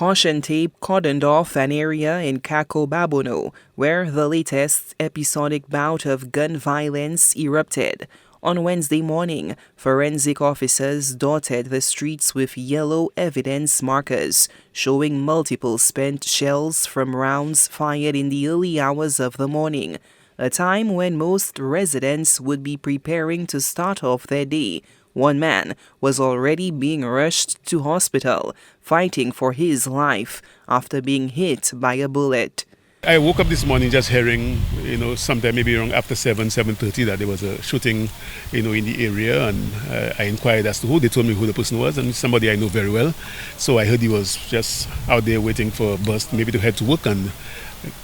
caution tape cordoned off an area in Cacao Babonneau, where the latest episodic bout of gun violence erupted. On Wednesday morning, forensic officers dotted the streets with yellow evidence markers, showing multiple spent shells from rounds fired in the early hours of the morning, a time when most residents would be preparing to start off their day. One man was already being rushed to hospital, fighting for his life after being hit by a bullet. I woke up this morning just hearing, sometime maybe around after 7:30 that there was a shooting, in the area, and I inquired as to who. They told me who the person was, and somebody I know very well. So I heard he was just out there waiting for a bus, maybe to head to work, and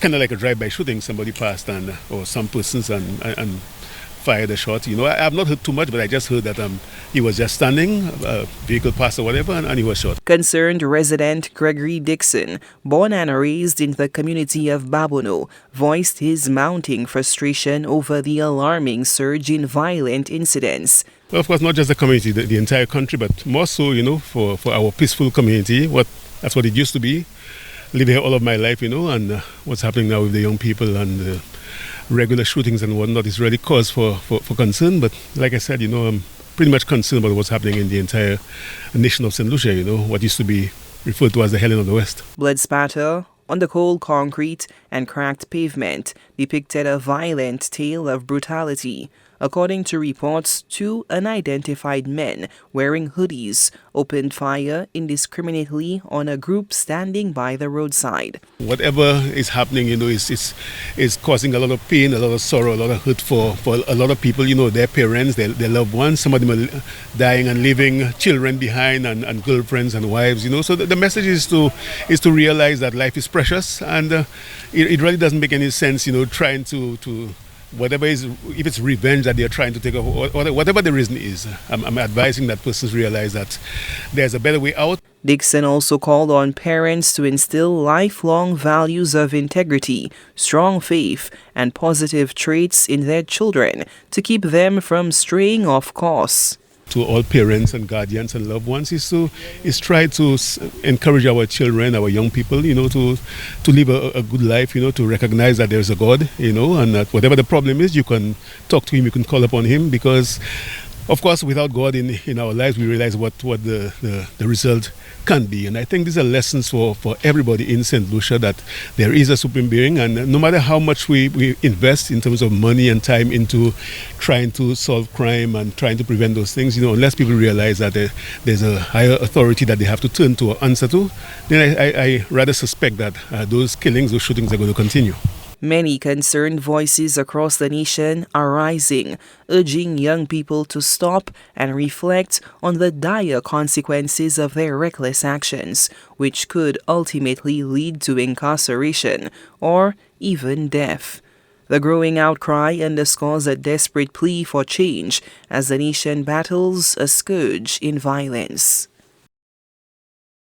kind of like a drive-by shooting. Somebody passed or some persons and fired a shot. I have not heard too much, but I just heard that he was just standing, a vehicle passed or whatever, and he was shot. Concerned resident Gregory Dixon, born and raised in the community of Babonneau, voiced his mounting frustration over the alarming surge in violent incidents. Well, of course, not just the community, the entire country, but more so, for our peaceful community. That's what it used to be. Live here all of my life, and what's happening now with the young people and regular shootings and whatnot is really cause for concern. But like I said, I'm pretty much concerned about what's happening in the entire nation of St. Lucia, what used to be referred to as the Helen of the West. Blood spatter on the cold concrete and cracked pavement depicted a violent tale of brutality. According to reports, two unidentified men wearing hoodies opened fire indiscriminately on a group standing by the roadside. Whatever is happening, is causing a lot of pain, a lot of sorrow, a lot of hurt for a lot of people, their parents, their loved ones. Some of them are dying and leaving children behind and girlfriends and wives, So the message is to realize that life is precious, and it really doesn't make any sense, trying to whatever is, if it's revenge that they're trying to take off, whatever the reason is, I'm advising that persons realize that there's a better way out. Dixon also called on parents to instill lifelong values of integrity, strong faith, and positive traits in their children to keep them from straying off course. To all parents and guardians and loved ones is try to encourage our children, our young people, to live a good life, to recognize that there's a God, and that whatever the problem is, you can talk to him, you can call upon him, because of course, without God in our lives, we realize what the result can be. And I think these are lessons for everybody in St. Lucia, that there is a supreme being, and no matter how much we invest in terms of money and time into trying to solve crime and trying to prevent those things, unless people realize that there's a higher authority that they have to turn to or answer to, then I rather suspect that those killings, those shootings are going to continue. Many concerned voices across the nation are rising, urging young people to stop and reflect on the dire consequences of their reckless actions, which could ultimately lead to incarceration or even death. The growing outcry underscores a desperate plea for change as the nation battles a scourge in violence.